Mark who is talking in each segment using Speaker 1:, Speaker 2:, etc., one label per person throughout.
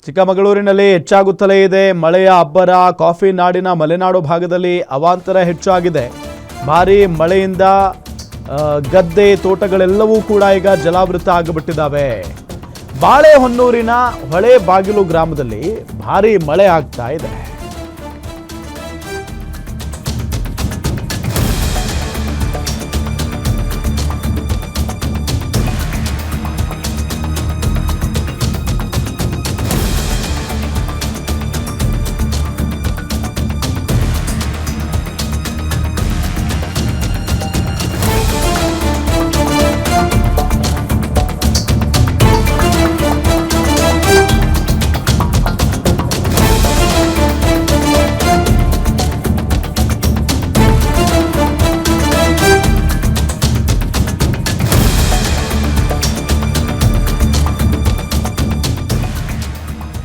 Speaker 1: ಚಿಕ್ಕಮಗಳೂರಿನಲ್ಲಿ ಹೆಚ್ಚಾಗುತ್ತಲೇ ಇದೆ ಮಳೆಯ ಅಬ್ಬರ. ಕಾಫಿ ನಾಡಿನ ಮಲೆನಾಡು ಭಾಗದಲ್ಲಿ ಅವಾಂತರ ಹೆಚ್ಚಾಗಿದೆ. ಭಾರೀ ಮಳೆಯಿಂದ ಗದ್ದೆ ತೋಟಗಳೆಲ್ಲವೂ ಕೂಡ ಈಗ ಜಲಾವೃತ ಆಗಿಬಿಟ್ಟಿದ್ದಾವೆ. ಬಾಳೆಹೊನ್ನೂರಿನ ಹೊಳೆಬಾಗಿಲು ಗ್ರಾಮದಲ್ಲಿ ಭಾರೀ ಮಳೆ ಆಗ್ತಾ ಇದೆ.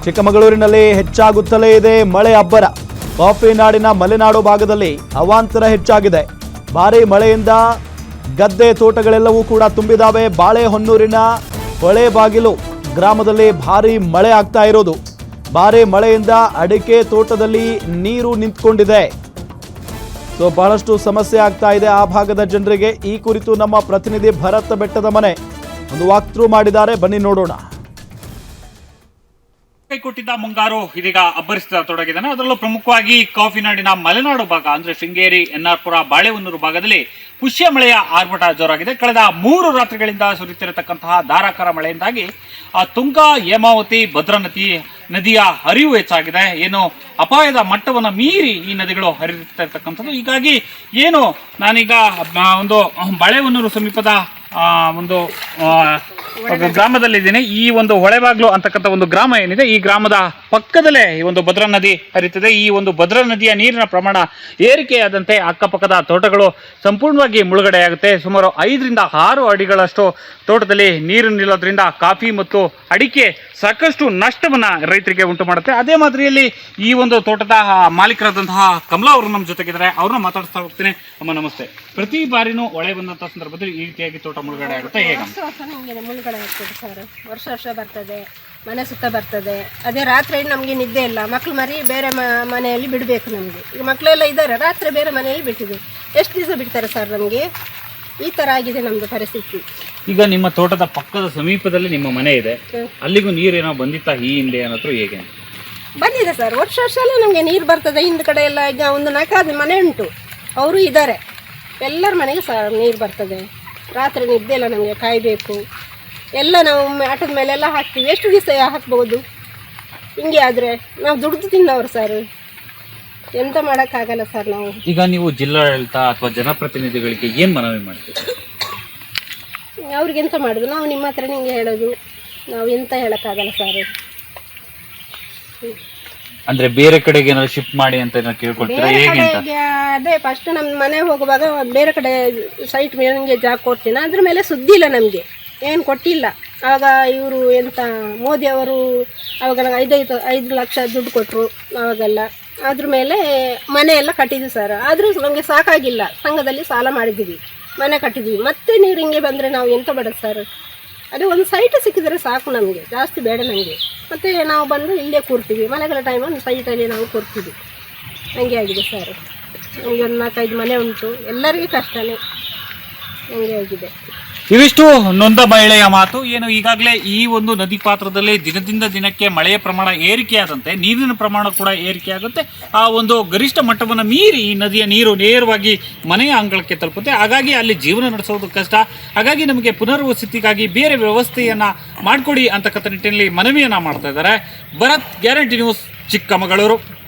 Speaker 1: ಚಿಕ್ಕಮಗಳೂರಿನಲ್ಲಿ ಹೆಚ್ಚಾಗುತ್ತಲೇ ಇದೆ ಮಳೆ ಅಬ್ಬರ. ಕಾಫಿ ನಾಡಿನ ಮಲೆನಾಡು ಭಾಗದಲ್ಲಿ ಅವಾಂತರ ಹೆಚ್ಚಾಗಿದೆ. ಭಾರೀ ಮಳೆಯಿಂದ ಗದ್ದೆ ತೋಟಗಳೆಲ್ಲವೂ ಕೂಡ ತುಂಬಿದಾವೆ. ಬಾಳೆಹೊನ್ನೂರಿನ ಹೊಳೆಬಾಗಿಲು ಗ್ರಾಮದಲ್ಲಿ ಭಾರೀ ಮಳೆ ಆಗ್ತಾ ಇರೋದು. ಭಾರೀ ಮಳೆಯಿಂದ ಅಡಿಕೆ ತೋಟದಲ್ಲಿ ನೀರು ನಿಂತ್ಕೊಂಡಿದೆ. ಬಹಳಷ್ಟು ಸಮಸ್ಯೆ ಆಗ್ತಾ ಇದೆ ಆ ಭಾಗದ ಜನರಿಗೆ. ಈ ಕುರಿತು ನಮ್ಮ ಪ್ರತಿನಿಧಿ ಭರತ್ ಬೆಟ್ಟದ ಮನೆ ಒಂದು ವಾಕ್ಥ್ರೂ ಮಾಡಿದ್ದಾರೆ, ಬನ್ನಿ ನೋಡೋಣ.
Speaker 2: ಕೊಟ್ಟಿದ್ದ ಮುಂಗಾರು ಇದೀಗ ಅಬ್ಬರಿಸತೊಡಗಿದ್ದಾನೆ. ಅದರಲ್ಲೂ ಪ್ರಮುಖವಾಗಿ ಕಾಫಿ ನಾಡಿನ ಮಲೆನಾಡು ಭಾಗ ಅಂದ್ರೆ ಶೃಂಗೇರಿ, ಎನ್ಆರ್ಪುರ, ಬಾಳೆಹೊನ್ನೂರು ಭಾಗದಲ್ಲಿ ಪುಷ್ಯ ಮಳೆಯ ಆರ್ಭಟ ಜೋರಾಗಿದೆ. ಕಳೆದ 3 ರಾತ್ರಿಗಳಿಂದ ಸುರಿಯುತ್ತಿರತಕ್ಕಂತಹ ಧಾರಾಕಾರ ಮಳೆಯಿಂದಾಗಿ ತುಂಗಾ, ಹೇಮಾವತಿ, ಭದ್ರಾ ನದಿಯ ಹರಿವು ಹೆಚ್ಚಾಗಿದೆ. ಏನು ಅಪಾಯದ ಮಟ್ಟವನ್ನು ಮೀರಿ ಈ ನದಿಗಳು ಹರಿಯುತ್ತಿರ್ತಕ್ಕಂಥದ್ದು. ಹೀಗಾಗಿ ಏನು ನಾನೀಗ ಒಂದು ಬಾಳೆಹೊನ್ನೂರು ಸಮೀಪದ ಒಂದು ಗ್ರಾಮದಲ್ಲಿದ್ದೀನಿ. ಈ ಒಂದು ಹೊಳೆಬಾಗ್ಲು ಅಂತಕ್ಕಂಥ ಒಂದು ಗ್ರಾಮ ಏನಿದೆ, ಈ ಗ್ರಾಮದ ಪಕ್ಕದಲ್ಲೇ ಈ ಒಂದು ಭದ್ರಾ ನದಿ ಹರಿಯುತ್ತದೆ. ಈ ಒಂದು ಭದ್ರಾ ನದಿಯ ನೀರಿನ ಪ್ರಮಾಣ ಏರಿಕೆಯಾದಂತೆ ಅಕ್ಕಪಕ್ಕದ ತೋಟಗಳು ಸಂಪೂರ್ಣವಾಗಿ ಮುಳುಗಡೆಯಾಗುತ್ತೆ. ಸುಮಾರು 5 ರಿಂದ 6 ಅಡಿಗಳಷ್ಟು ತೋಟದಲ್ಲಿ ನೀರು ನಿಲ್ಲೋದ್ರಿಂದ ಕಾಫಿ ಮತ್ತು ಅಡಿಕೆ ಸಾಕಷ್ಟು ನಷ್ಟವನ್ನ ರೈತರಿಗೆ ಉಂಟು ಮಾಡುತ್ತೆ. ಅದೇ ಮಾದರಿಯಲ್ಲಿ ಈ ಒಂದು ತೋಟದ ಮಾಲೀಕರಾದಂತಹ ಕಮಲಾ ಅವರು ನಮ್ಮ ಜೊತೆಗಿದ್ದಾರೆ. ಅವ್ರನ್ನ ಮಾತಾಡ್ತಾ ಹೋಗ್ತೀನಿ. ಅಮ್ಮ ನಮಸ್ತೆ. ಪ್ರತಿ ಬಾರಿನೂ ಹೊಳೆ ಬಂದಂತಹ ಸಂದರ್ಭದಲ್ಲಿ ಈ ರೀತಿಯಾಗಿ ತೋಟ ಮುಳುಗಡೆ ಆಗುತ್ತೆ, ಹೇಗೆ?
Speaker 3: ಮುಳುಗಡೆ ಆಗ್ತದೆ ಸರ್. ವರ್ಷ ಬರ್ತದೆ, ಮನೆ ಸುತ್ತ ಬರ್ತದೆ. ಅದೇ ರಾತ್ರಿ ನಮಗೆ ನಿದ್ದೆ ಇಲ್ಲ. ಮಕ್ಳು ಮರಿ ಬೇರೆ ಮನೆಯಲ್ಲಿ ಬಿಡಬೇಕು ನಮಗೆ. ಈಗ ಮಕ್ಕಳೆಲ್ಲ ಇದ್ದಾರೆ, ರಾತ್ರಿ ಬೇರೆ ಮನೆಯಲ್ಲಿ ಬಿಟ್ಟಿದೆ. ಎಷ್ಟು ದಿವಸ ಬಿಡ್ತಾರೆ ಸರ್? ನಮಗೆ ಈ ಥರ ಆಗಿದೆ ನಮ್ಮದು ಪರಿಸ್ಥಿತಿ.
Speaker 2: ಈಗ ನಿಮ್ಮ ತೋಟದ ಪಕ್ಕದ ಸಮೀಪದಲ್ಲಿ ನಿಮ್ಮ ಮನೆ ಇದೆ, ಅಲ್ಲಿಗೂ ನೀರೇನೋ ಬಂದಿತ್ತಾ ಈ ಹಿಂದೆ ಅನ್ನೋದು, ಹೇಗೆ?
Speaker 3: ಬಂದಿದೆ ಸರ್. ವರ್ಷ ಎಲ್ಲ ನಮಗೆ ನೀರು ಬರ್ತದೆ. ಹಿಂದ್ ಕಡೆ ಎಲ್ಲ ಈಗ ಒಂದು 4 ಮನೆ ಉಂಟು, ಅವರು ಇದ್ದಾರೆ. ಎಲ್ಲರ ಮನೆಗೆ ಸಹ ನೀರು ಬರ್ತದೆ. ರಾತ್ರಿ ನಿದ್ದೆ ಇಲ್ಲ, ನಮಗೆ ಕಾಯಬೇಕು. ಎಲ್ಲ ನಾವು ಆಟದ ಮೇಲೆಲ್ಲ ಹಾಕ್ತೀವಿ. ಎಷ್ಟು ದಿವಸ ಹಾಕ್ಬೋದು? ಹಿಂಗೆ ಆದರೆ ನಾವು ದುಡ್ದು ತಿನ್ನೋರು ಸರ್, ಎಂತ ಮಾಡೋಕ್ಕಾಗಲ್ಲ ಸರ್ ನಾವು.
Speaker 2: ಈಗ ನೀವು ಜಿಲ್ಲಾಡಳಿತ ಅಥವಾ ಜನಪ್ರತಿನಿಧಿಗಳಿಗೆ ಏನು ಮನವಿ ಮಾಡ್ತೀವಿ?
Speaker 3: ಅವ್ರಿಗೆ ಎಂತ ಮಾಡೋದು? ನಾವು ನಿಮ್ಮ ಹತ್ರ ನಿಮಗೆ ಹೇಳೋದು, ನಾವು ಎಂತ ಹೇಳೋಕ್ಕಾಗಲ್ಲ ಸರ್.
Speaker 2: ಅಂದ್ರೆ ಬೇರೆ ಕಡೆಗೆ ಏನಾದ್ರು ಶಿಫ್ಟ್ ಮಾಡಿ ಅಂತ ಕೇಳ್ಕೊಳ್ತೀರಾ, ಹೇಗೆ ಅಂತ?
Speaker 3: ಅದೇ ಫಸ್ಟ್ ನಮ್ಮ ಮನೆ ಹೋಗುವಾಗ ಬೇರೆ ಕಡೆ ಸೈಟ್ ಮೇಲೆ ನಿಮಗೆ ಜಾಗ ಕೊಡ್ತೀನಿ. ಅದ್ರ ಮೇಲೆ ಸುದ್ದಿ ಇಲ್ಲ, ನಮಗೆ ಏನು ಕೊಟ್ಟಿಲ್ಲ. ಆವಾಗ ಇವರು ಎಂತ ಮೋದಿ ಅವರು ಆವಾಗ ನನಗೆ 5 ಲಕ್ಷ ದುಡ್ಡು ಕೊಟ್ಟರು ಆವಾಗೆಲ್ಲ. ಅದ್ರ ಮೇಲೆ ಮನೆ ಎಲ್ಲ ಕಟ್ಟಿದ್ವಿ ಸರ್. ಆದರೂ ನಮಗೆ ಸಾಕಾಗಿಲ್ಲ. ಸಂಘದಲ್ಲಿ ಸಾಲ ಮಾಡಿದ್ದೀವಿ, ಮನೆ ಕಟ್ಟಿದ್ವಿ. ಮತ್ತೆ ನೀರು ಹಿಂಗೆ ಬಂದರೆ ನಾವು ಎಂತ ಬೇಡ ಸರ್? ಅದೇ ಒಂದು ಸೈಟ್ ಸಿಕ್ಕಿದರೆ ಸಾಕು ನಮಗೆ, ಜಾಸ್ತಿ ಬೇಡ ನನಗೆ. ಮತ್ತು ನಾವು ಬಂದು ಇಲ್ಲೇ ಕೂರ್ತೀವಿ. ಮಳೆಗಾಲ ಟೈಮಲ್ಲಿ ಸೈಟಲ್ಲಿ ನಾವು ಕೂರ್ತೀವಿ. ಹಂಗೆ ಆಗಿದೆ ಸರ್. ನಮಗೆ ಒಂದು 4-5 ಮನೆ ಉಂಟು, ಎಲ್ಲರಿಗೂ ಕಷ್ಟನೇ. ಹಂಗೆ ಆಗಿದೆ.
Speaker 2: ಇವಿಷ್ಟು ನೊಂದ ಮಹಿಳೆಯ ಮಾತು. ಏನು ಈಗಾಗಲೇ ಈ ಒಂದು ನದಿ ಪಾತ್ರದಲ್ಲಿ ದಿನದಿಂದ ದಿನಕ್ಕೆ ಮಳೆಯ ಪ್ರಮಾಣ ಏರಿಕೆಯಾದಂತೆ ನೀರಿನ ಪ್ರಮಾಣ ಕೂಡ ಏರಿಕೆಯಾಗುತ್ತೆ. ಆ ಒಂದು ಗರಿಷ್ಠ ಮಟ್ಟವನ್ನು ಮೀರಿ ಈ ನದಿಯ ನೀರು ನೇರವಾಗಿ ಮನೆಯ ಅಂಗಳಕ್ಕೆ ತಲುಪುತ್ತೆ. ಹಾಗಾಗಿ ಅಲ್ಲಿ ಜೀವನ ನಡೆಸೋದು ಕಷ್ಟ. ಹಾಗಾಗಿ ನಮಗೆ ಪುನರ್ವಸತಿಗಾಗಿ ಬೇರೆ ವ್ಯವಸ್ಥೆಯನ್ನ ಮಾಡಿಕೊಡಿ ಅಂತಕ್ಕಂಥ ನಿಟ್ಟಿನಲ್ಲಿ ಮನವಿಯನ್ನ ಮಾಡ್ತಾ ಇದ್ದಾರೆ. Bharat, guarantee news, Chikkamagaluru.